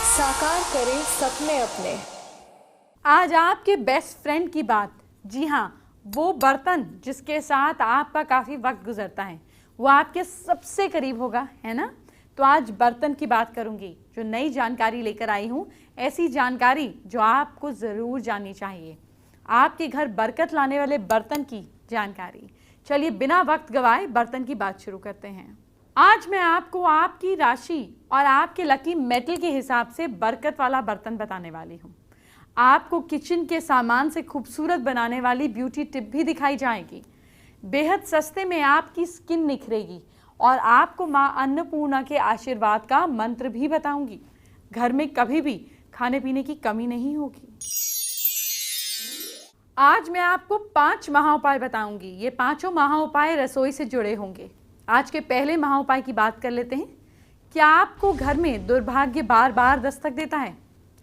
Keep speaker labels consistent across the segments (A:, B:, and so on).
A: साकार करें सपने अपने।
B: आज आपके बेस्ट फ्रेंड की बात, जी हाँ, वो बर्तन जिसके साथ आपका काफ़ी वक्त गुजरता है वो आपके सबसे करीब होगा, है ना। तो आज बर्तन की बात करूंगी, जो नई जानकारी लेकर आई हूँ, ऐसी जानकारी जो आपको ज़रूर जाननी चाहिए, आपके घर बरकत लाने वाले बर्तन की जानकारी। चलिए बिना वक्त गवाए बर्तन की बात शुरू करते हैं। आज मैं आपको आपकी राशि और आपके लकी मेटल के हिसाब से बरकत वाला बर्तन बताने वाली हूँ। आपको किचन के सामान से खूबसूरत बनाने वाली ब्यूटी टिप भी दिखाई जाएगी। बेहद सस्ते में आपकी स्किन निखरेगी और आपको माँ अन्नपूर्णा के आशीर्वाद का मंत्र भी बताऊंगी। घर में कभी भी खाने पीने की कमी नहीं होगी। आज मैं आपको 5 महा उपाय बताऊंगी। ये पांचों महा उपाय रसोई से जुड़े होंगे। आज के पहले महा उपाय की बात कर लेते हैं। क्या आपको घर में दुर्भाग्य बार बार दस्तक देता है?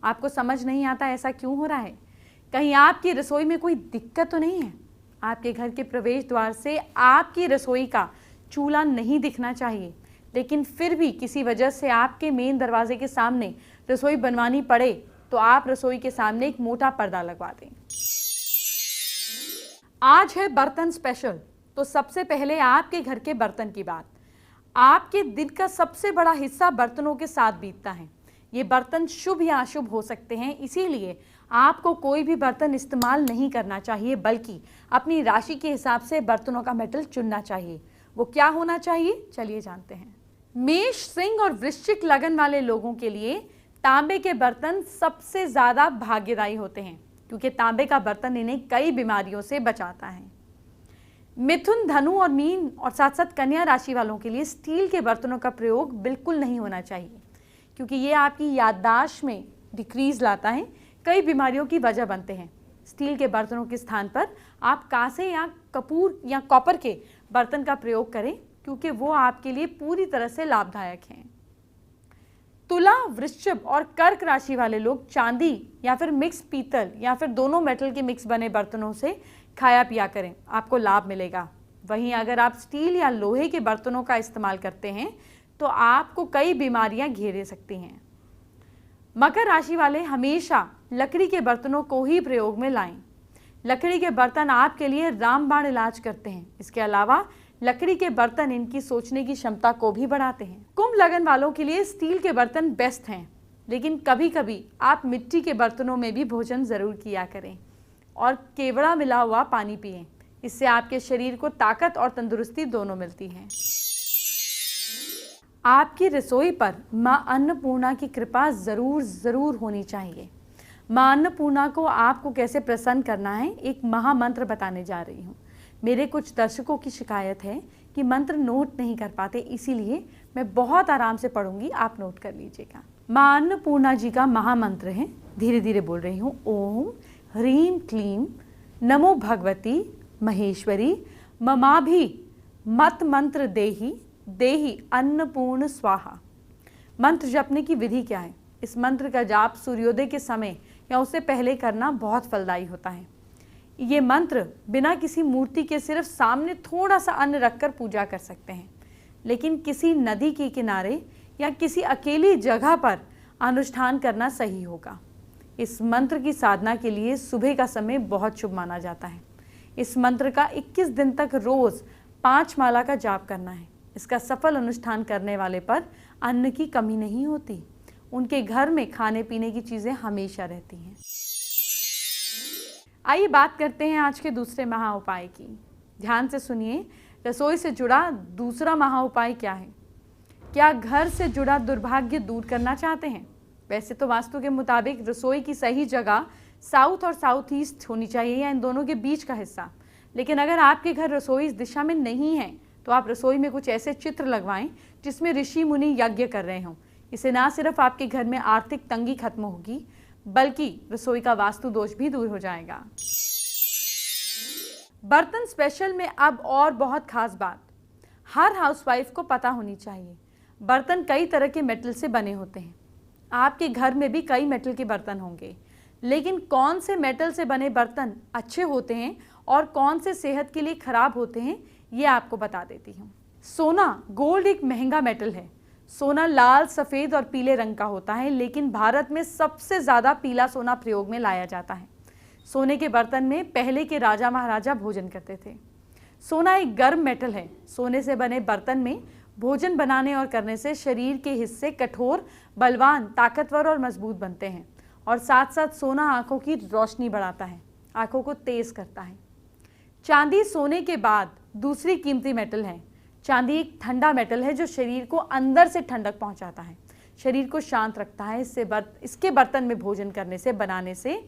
B: आपको समझ नहीं आता ऐसा क्यों हो रहा है? कहीं आपकी रसोई में कोई दिक्कत तो नहीं है? आपके घर के प्रवेश द्वार से आपकी रसोई का चूल्हा नहीं दिखना चाहिए, लेकिन फिर भी किसी वजह से आपके मेन दरवाजे के सामने रसोई बनवानी पड़े तो आप रसोई के सामने एक मोटा पर्दा लगवा दें। आज है बर्तन स्पेशल, तो सबसे पहले आपके घर के बर्तन की बात। आपके दिन का सबसे बड़ा हिस्सा बर्तनों के साथ बीतता है। ये बर्तन शुभ या अशुभ हो सकते हैं, इसीलिए आपको कोई भी बर्तन इस्तेमाल नहीं करना चाहिए, बल्कि अपनी राशि के हिसाब से बर्तनों का मेटल चुनना चाहिए। वो क्या होना चाहिए, चलिए जानते हैं। मेष, सिंह और वृश्चिक लगन वाले लोगों के लिए तांबे के बर्तन सबसे ज्यादा भाग्यदायी होते हैं, क्योंकि तांबे का बर्तन इन्हें कई बीमारियों से बचाता है। मिथुन, धनु और मीन और साथ साथ कन्या राशि वालों के लिए स्टील के बर्तनों का प्रयोग बिल्कुल नहीं होना चाहिए, क्योंकि ये आपकी याददाश्त में डिक्रीज लाता है, कई बीमारियों की वजह बनते हैं। स्टील के बर्तनों के स्थान पर आप कांसे या कपूर या कॉपर के बर्तन का प्रयोग करें, क्योंकि वो आपके लिए पूरी तरह से लाभदायक हैं। तुला, वृश्चिक और कर्क राशि वाले लोग चांदी या फिर मिक्स पीतल या फिर दोनों मेटल के मिक्स बने बर्तनों से खाया पिया करें, आपको लाभ मिलेगा। वहीं अगर आप स्टील या लोहे के बर्तनों का इस्तेमाल करते हैं तो आपको कई बीमारियां घेरे सकती हैं। मकर राशि वाले हमेशा लकड़ी के बर्तनों को ही प्रयोग में लाएं। लकड़ी के बर्तन आपके लिए रामबाण इलाज करते हैं। इसके अलावा लकड़ी के बर्तन इनकी सोचने की क्षमता को भी बढ़ाते हैं। कुंभ लगन वालों के लिए स्टील के बर्तन बेस्ट हैं, लेकिन कभी कभी आप मिट्टी के बर्तनों में भी भोजन जरूर किया करें और केवड़ा मिला हुआ पानी पिएं। इससे आपके शरीर को ताकत और तंदुरुस्ती दोनों मिलती है। आपकी रसोई पर माँ अन्नपूर्णा की कृपा जरूर होनी चाहिए। माँ अन्नपूर्णा को आपको कैसे प्रसन्न करना है, एक महामंत्र बताने जा रही हूँ। मेरे कुछ दर्शकों की शिकायत है कि मंत्र नोट नहीं कर पाते, इसीलिए मैं बहुत आराम से पढ़ूंगी, आप नोट कर लीजिएगा। माँ अन्नपूर्णा जी का महामंत्र है, धीरे धीरे बोल रही हूँ। ओम ह्रीं क्लीं नमो भगवती महेश्वरी ममाभि मत मंत्र देहि देहि अन्नपूर्ण स्वाहा। मंत्र जपने की विधि क्या है? इस मंत्र का जाप सूर्योदय के समय या उससे पहले करना बहुत फलदायी होता है। ये मंत्र बिना किसी मूर्ति के सिर्फ सामने थोड़ा सा अन्न रखकर पूजा कर सकते हैं, लेकिन किसी नदी के किनारे या किसी अकेली जगह पर अनुष्ठान करना सही होगा। इस मंत्र की साधना के लिए सुबह का समय बहुत शुभ माना जाता है। इस मंत्र का 21 दिन तक रोज 5 माला का जाप करना है। इसका सफल अनुष्ठान करने वाले पर अन्न की कमी नहीं होती, उनके घर में खाने पीने की चीजें हमेशा रहती हैं। आइए बात करते हैं आज के दूसरे महा उपाय की। ध्यान से सुनिए, रसोई से जुड़ा दूसरा महा उपाय क्या है? क्या घर से जुड़ा दुर्भाग्य दूर करना चाहते हैं? वैसे तो वास्तु के मुताबिक रसोई की सही जगह साउथ और साउथ ईस्ट होनी चाहिए, या इन दोनों के बीच का हिस्सा। लेकिन अगर आपके घर रसोई इस दिशा में नहीं है तो आप रसोई में कुछ ऐसे चित्र लगवाएं जिसमें ऋषि मुनि यज्ञ कर रहे हों। इससे ना सिर्फ आपके घर में आर्थिक तंगी खत्म होगी, बल्कि रसोई का वास्तु दोष भी दूर हो जाएगा। बर्तन स्पेशल में अब और बहुत खास बात हर हाउसवाइफ को पता होनी चाहिए। बर्तन कई तरह के मेटल से बने होते हैं। आपके घर में भी कई मेटल के बर्तन होंगे, लेकिन कौन से मेटल से बने बर्तन अच्छे होते हैं और कौन से सेहत के लिए खराब होते हैं, ये आपको बता देती हूँ। सोना गोल्ड एक महंगा मेटल है। सोना लाल, सफेद और पीले रंग का होता है, लेकिन भारत में सबसे ज्यादा पीला सोना प्रयोग में लाया जाता है। सोने के बर्तन में पहले के राजा महाराजा भोजन करते थे। सोना एक गर्म मेटल है। सोने से बने बर्तन में भोजन बनाने और करने से शरीर के हिस्से कठोर, बलवान, ताकतवर और मजबूत बनते हैं। और साथ साथ सोना आंखों की रोशनी बढ़ाता है, आंखों को तेज करता है। चांदी सोने के बाद दूसरी कीमती मेटल है। चांदी एक ठंडा मेटल है जो शरीर को अंदर से ठंडक पहुंचाता है, शरीर को शांत रखता है। इसके बर्तन में भोजन करने से, बनाने से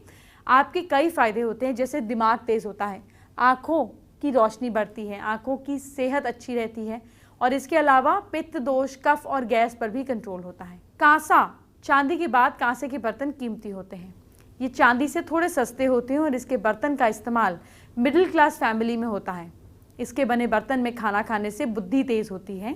B: आपके कई फायदे होते हैं, जैसे दिमाग तेज होता है, आंखों की रोशनी बढ़ती है, आंखों की सेहत अच्छी रहती है और इसके अलावा पित्त दोष, कफ और गैस पर भी कंट्रोल होता है। कांसा, चांदी के बाद कांसे के बर्तन कीमती होते हैं। ये चांदी से थोड़े सस्ते होते हैं और इसके बर्तन का इस्तेमाल मिडिल क्लास फैमिली में होता है। इसके बने बर्तन में खाना खाने से बुद्धि तेज होती है,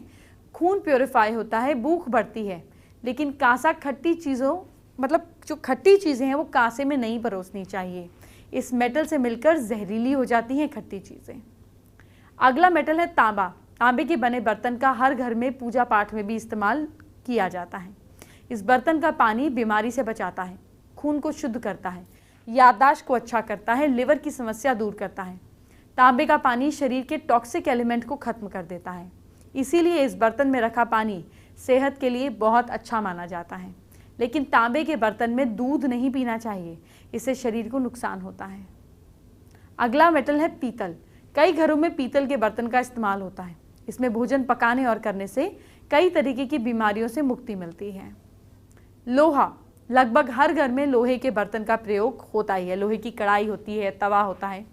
B: खून प्योरीफाई होता है, भूख बढ़ती है। लेकिन कांसा खट्टी चीज़ों, मतलब जो खट्टी चीज़ें हैं वो कांसे में नहीं परोसनी चाहिए। इस मेटल से मिलकर जहरीली हो जाती हैं खट्टी चीज़ें। अगला मेटल है तांबा। तांबे के बने बर्तन का हर घर में पूजा पाठ में भी इस्तेमाल किया जाता है। इस बर्तन का पानी बीमारी से बचाता है, खून को शुद्ध करता है, याददाश्त को अच्छा करता है, लिवर की समस्या दूर करता है। तांबे का पानी शरीर के टॉक्सिक एलिमेंट को खत्म कर देता है। इसीलिए इस बर्तन में रखा पानी सेहत के लिए बहुत अच्छा माना जाता है। लेकिन तांबे के बर्तन में दूध नहीं पीना चाहिए, इससे शरीर को नुकसान होता है। अगला मेटल है पीतल। कई घरों में पीतल के बर्तन का इस्तेमाल होता है। इसमें भोजन पकाने और करने से कई तरीके की बीमारियों से मुक्ति मिलती है। लोहा, लगभग हर घर में लोहे के बर्तन का प्रयोग होता ही है। लोहे की कढ़ाई होती है, तवा होता है।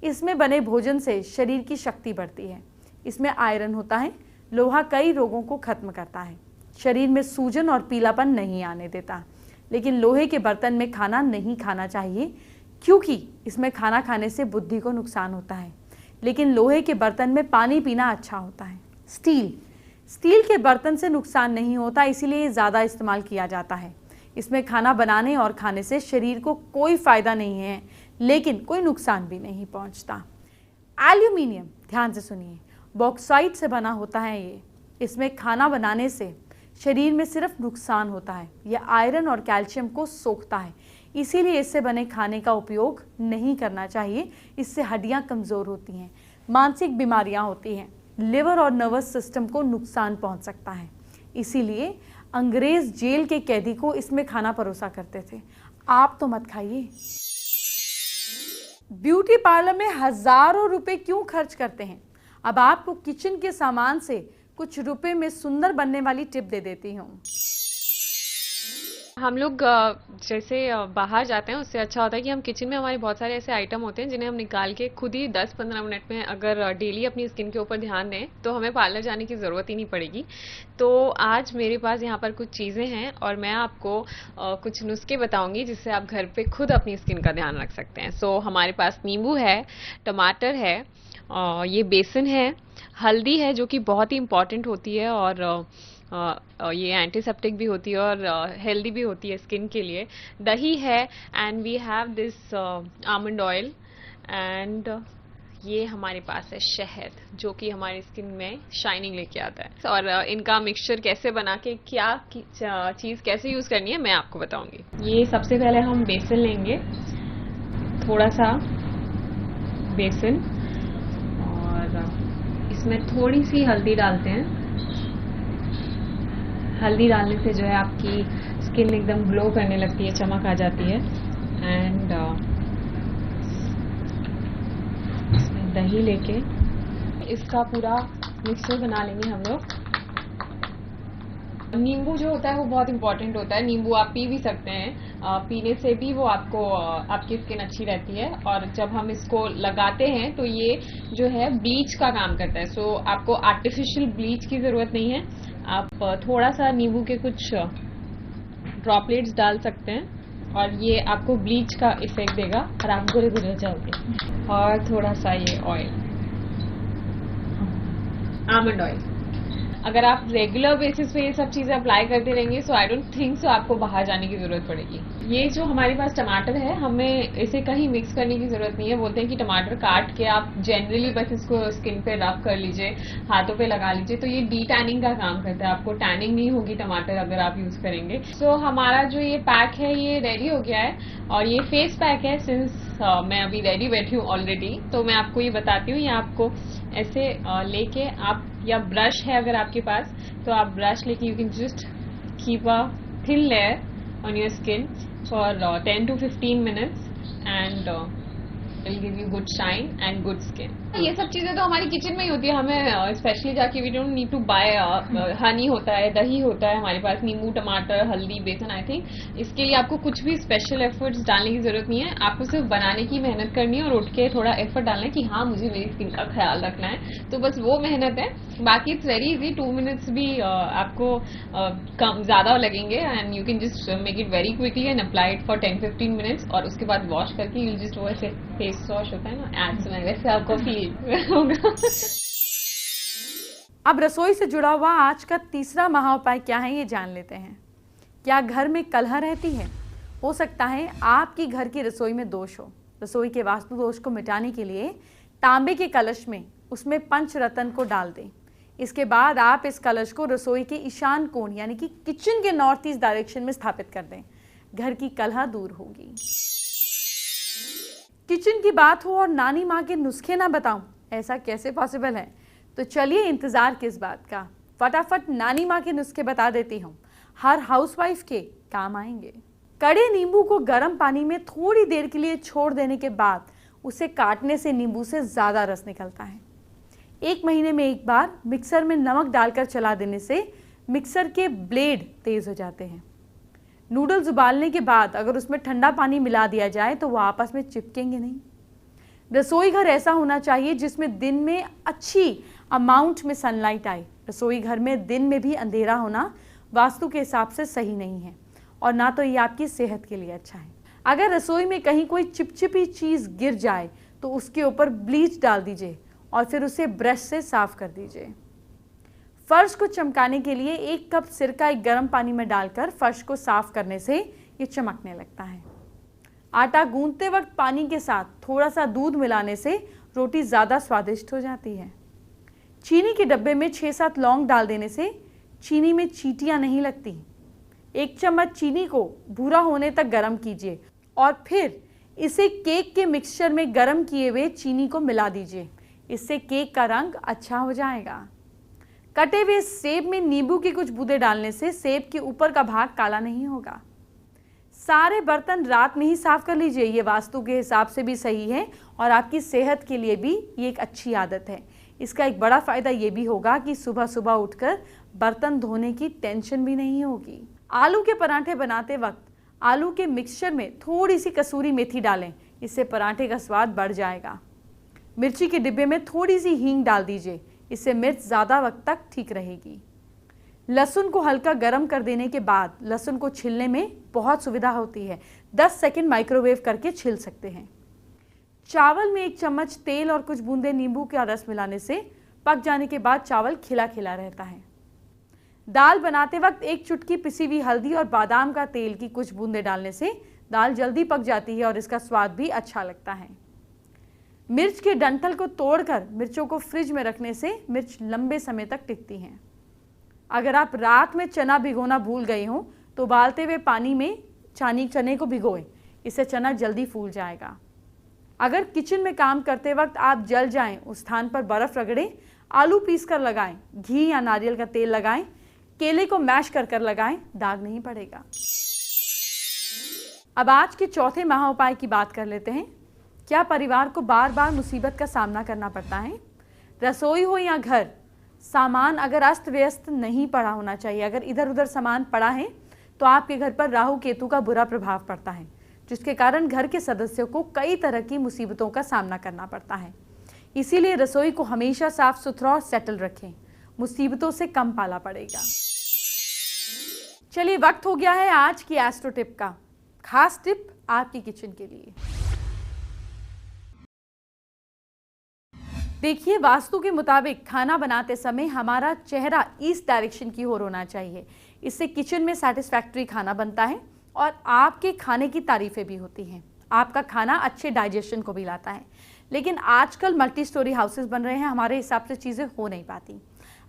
B: इसमें बने भोजन से शरीर की शक्ति बढ़ती है। इसमें आयरन होता है। लोहा कई रोगों को खत्म करता है, शरीर में सूजन और पीलापन नहीं आने देता। लेकिन लोहे के बर्तन में खाना नहीं खाना चाहिए, क्योंकि इसमें खाना खाने से बुद्धि को नुकसान होता है। लेकिन लोहे के बर्तन में पानी पीना अच्छा होता है। स्टील के बर्तन से नुकसान नहीं होता, इसीलिए ज़्यादा इस्तेमाल किया जाता है। इसमें खाना बनाने और खाने से शरीर को कोई फ़ायदा नहीं है, लेकिन कोई नुकसान भी नहीं पहुंचता। एल्यूमिनियम, ध्यान से सुनिए, बॉक्साइट से बना होता है ये। इसमें खाना बनाने से शरीर में सिर्फ नुकसान होता है। यह आयरन और कैल्शियम को सोखता है, इसीलिए इससे बने खाने का उपयोग नहीं करना चाहिए। इससे हड्डियां कमज़ोर होती हैं, मानसिक बीमारियां होती हैं, लिवर और नर्वस सिस्टम को नुकसान पहुंच सकता है। इसीलिए अंग्रेज जेल के कैदी को इसमें खाना परोसा करते थे। आप तो मत खाइए। ब्यूटी पार्लर में हजारों रुपए क्यों खर्च करते हैं? अब आपको किचन के सामान से कुछ रुपए में सुंदर बनने वाली टिप दे देती हूँ।
C: हम लोग जैसे बाहर जाते हैं, उससे अच्छा होता है कि हम किचन में हमारे बहुत सारे ऐसे आइटम होते हैं जिन्हें हम निकाल के खुद ही 10-15 मिनट में अगर डेली अपनी स्किन के ऊपर ध्यान दें तो हमें पार्लर जाने की ज़रूरत ही नहीं पड़ेगी। तो आज मेरे पास यहाँ पर कुछ चीज़ें हैं और मैं आपको कुछ नुस्खे बताऊंगी जिससे आप घर पे खुद अपनी स्किन का ध्यान रख सकते हैं। सो हमारे पास नींबू है, टमाटर है, ये बेसन है, हल्दी है जो कि बहुत ही इम्पॉर्टेंट होती है और ये एंटीसेप्टिक भी होती है और हेल्दी भी होती है स्किन के लिए। दही है and we have this almond oil and ये हमारे पास है शहद जो कि हमारी स्किन में शाइनिंग लेके आता है। और इनका मिक्सचर कैसे बना के क्या चीज़ कैसे यूज़ करनी है मैं आपको बताऊंगी। ये सबसे पहले हम बेसन लेंगे, थोड़ा सा बेसन, और इसमें थोड़ी सी हल्दी डालते हैं। हल्दी डालने से जो है आपकी स्किन एकदम ग्लो करने लगती है, चमक आ जाती है। एंड इसमें दही लेके इसका पूरा मिक्सचर बना लेंगे हम लोग। नींबू जो होता है वो बहुत इंपॉर्टेंट होता है। नींबू आप पी भी सकते हैं, पीने से भी वो आपको आपकी स्किन अच्छी रहती है। और जब हम इसको लगाते हैं तो ये जो है ब्लीच का काम करता है। सो आपको आर्टिफिशियल ब्लीच की ज़रूरत नहीं है, आप थोड़ा सा नींबू के कुछ ड्रॉपलेट्स डाल सकते हैं और ये आपको ब्लीच का इफेक्ट देगा और आप गोरे गोरे हो जाओगे। और थोड़ा सा ये ऑयल, आमंड ऑयल, अगर आप रेगुलर बेसिस पे ये सब चीज़ें अप्लाई करते रहेंगे सो आई डोंट थिंक सो आपको बाहर जाने की ज़रूरत पड़ेगी। ये जो हमारे पास टमाटर है, हमें इसे कहीं मिक्स करने की ज़रूरत नहीं है। बोलते हैं कि टमाटर काट के आप जनरली बस इसको स्किन पे रब कर लीजिए, हाथों पे लगा लीजिए, तो ये डी टैनिंग का काम करता है। आपको टैनिंग नहीं होगी टमाटर अगर आप यूज़ करेंगे। सो हमारा जो ये पैक है ये रेडी हो गया है, और ये फेस पैक है। सिंस मैं अभी रेडी बैठी हूँ ऑलरेडी, तो मैं आपको ये बताती हूँ। ये आपको ऐसे लेके आप, या ब्रश है अगर आपके पास तो आप ब्रश लेके you can just keep a thin layer on your skin for 10 to 15 minutes and will give you good shine and good skin। ये सब चीजें तो हमारी किचन में ही होती है। हमें स्पेशली जाके we don't need to buy, honey होता है, दही होता है हमारे पास, नींबू, टमाटर, हल्दी, बेसन। आई थिंक इसके लिए आपको कुछ भी स्पेशल एफर्ट्स डालने की जरूरत नहीं है। आपको सिर्फ बनाने की मेहनत करनी है और उठ के थोड़ा एफर्ट डालना है कि हाँ मुझे मेरी स्किन का ख्याल रखना है, तो बस वो मेहनत है। बाकी इट्स वेरी इजी। 2 minutes भी आपको कम ज्यादा लगेंगे and you can just make it very quickly and apply it for 10-15 minutes, और उसके बाद वॉश करके यू जस्ट, वो ऐसे फेस वॉश होता है ना, एड्स में वैसे आपको फील होगा।
B: अब रसोई से जुड़ा हुआ आज का तीसरा महा उपाय क्या है ये जान लेते हैं। क्या घर में कलह रहती है? हो सकता है आपकी घर की रसोई में दोष हो। रसोई के वास्तु दोष को मिटाने के लिए तांबे के कलश में उसमें पंचरत्न को डाल दें। इसके बाद आप इस कलश को रसोई के ईशान कोण यानी कि किचन के नॉर्थ ईस्ट डायरेक्शन में स्थापित कर दें। घर की कलह दूर होगी। किचन की बात हो और नानी माँ के नुस्खे ना बताऊं, ऐसा कैसे पॉसिबल है? तो चलिए इंतजार किस बात का, फटाफट नानी माँ के नुस्खे बता देती हूँ। हर हाउसवाइफ के काम आएंगे। कड़े नींबू को गर्म पानी में थोड़ी देर के लिए छोड़ देने के बाद उसे काटने से नींबू से ज़्यादा रस निकलता है। 1 महीने में एक बार मिक्सर में नमक डालकर चला देने से मिक्सर के ब्लेड तेज हो जाते हैं। नूडल्स उबालने के बाद अगर उसमें ठंडा पानी मिला दिया जाए तो वो आपस में चिपकेंगे नहीं। रसोई घर ऐसा होना चाहिए जिसमें दिन में अच्छी अमाउंट में सनलाइट आए। रसोई घर में दिन में भी अंधेरा होना वास्तु के हिसाब से सही नहीं है, और ना तो ये आपकी सेहत के लिए अच्छा है। अगर रसोई में कहीं कोई चिपचिपी चीज़ गिर जाए तो उसके ऊपर ब्लीच डाल दीजिए और फिर उसे ब्रश से साफ कर दीजिए। फर्श को चमकाने के लिए 1 कप सिरका एक गर्म पानी में डालकर फर्श को साफ करने से ये चमकने लगता है। आटा गूंथते वक्त पानी के साथ थोड़ा सा दूध मिलाने से रोटी ज़्यादा स्वादिष्ट हो जाती है। चीनी के डब्बे में 6-7 लौंग डाल देने से चीनी में चींटियाँ नहीं लगती। 1 चम्मच चीनी को भूरा होने तक गर्म कीजिए और फिर इसे केक के मिक्सचर में गर्म किए हुए चीनी को मिला दीजिए। इससे केक का रंग अच्छा हो जाएगा। कटे हुए सेब में नींबू की कुछ बूंदें डालने से सेब के ऊपर का भाग काला नहीं होगा। सारे बर्तन रात में ही साफ कर लीजिए। ये वास्तु के हिसाब से भी सही है और आपकी सेहत के लिए भी ये एक अच्छी आदत है। इसका एक बड़ा फायदा ये भी होगा कि सुबह सुबह उठकर बर्तन धोने की टेंशन भी नहीं होगी। आलू के पराठे बनाते वक्त आलू के मिक्सचर में थोड़ी सी कसूरी मेथी डालें, इससे पराठे का स्वाद बढ़ जाएगा। मिर्ची के डिब्बे में थोड़ी सी हींग डाल दीजिए, इससे मिर्च ज़्यादा वक्त तक ठीक रहेगी। लहसुन को हल्का गर्म कर देने के बाद लहसुन को छीलने में बहुत सुविधा होती है। 10 सेकंड माइक्रोवेव करके छील सकते हैं। चावल में 1 चम्मच तेल और कुछ बूंदे नींबू का रस मिलाने से पक जाने के बाद चावल खिला खिला रहता है। दाल बनाते वक्त 1 चुटकी पिसी हुई हल्दी और बादाम का तेल की कुछ बूंदे डालने से दाल जल्दी पक जाती है और इसका स्वाद भी अच्छा लगता है। मिर्च के डंठल को तोड़कर मिर्चों को फ्रिज में रखने से मिर्च लंबे समय तक टिकती हैं। अगर आप रात में चना भिगोना भूल गए हों तो उबालते हुए पानी में चने को भिगोएं, इससे चना जल्दी फूल जाएगा। अगर किचन में काम करते वक्त आप जल जाएं, उस स्थान पर बर्फ रगड़ें, आलू पीस कर लगाएं, घी या नारियल का तेल लगाएं, केले को मैश कर कर लगाएं, दाग नहीं पड़ेगा। अब आज के चौथे महा उपाय की बात कर लेते हैं। क्या परिवार को बार बार मुसीबत का सामना करना पड़ता है? रसोई हो या घर, सामान अगर अस्त व्यस्त नहीं पड़ा होना चाहिए। अगर इधर उधर सामान पड़ा है तो आपके घर पर राहु केतु का बुरा प्रभाव पड़ता है, जिसके कारण घर के सदस्यों को कई तरह की मुसीबतों का सामना करना पड़ता है। इसीलिए रसोई को हमेशा साफ सुथरा और सेटल रखें, मुसीबतों से कम पाला पड़ेगा। चलिए वक्त हो गया है आज की एस्ट्रो टिप का। खास टिप आपकी किचन के लिए। देखिए, वास्तु के मुताबिक खाना बनाते समय हमारा चेहरा ईस्ट डायरेक्शन की ओर होना चाहिए। इससे किचन में सेटिस्फैक्टरी खाना बनता है और आपके खाने की तारीफें भी होती हैं। आपका खाना अच्छे डाइजेशन को भी लाता है। लेकिन आजकल मल्टी स्टोरी हाउसेस बन रहे हैं, हमारे हिसाब से चीज़ें हो नहीं पाती।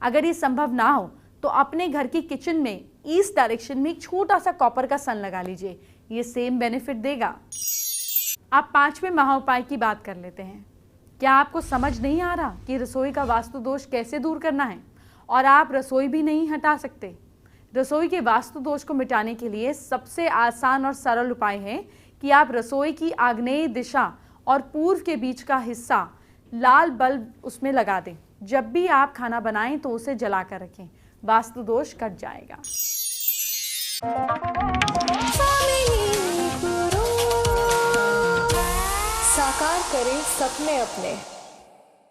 B: अगर ये संभव ना हो तो अपने घर की किचन में ईस्ट डायरेक्शन में एक छोटा सा कॉपर का सन लगा लीजिए, ये सेम बेनिफिट देगा। आप 5वें महाउपाय की बात कर लेते हैं। क्या आपको समझ नहीं आ रहा कि रसोई का वास्तु दोष कैसे दूर करना है? और आप रसोई भी नहीं हटा सकते। रसोई के वास्तु दोष को मिटाने के लिए सबसे आसान और सरल उपाय है कि आप रसोई की आग्नेय दिशा और पूर्व के बीच का हिस्सा लाल बल्ब उसमें लगा दें। जब भी आप खाना बनाएं तो उसे जला कर रखें, वास्तु दोष कट जाएगा।
A: साकार करें सपने अपने।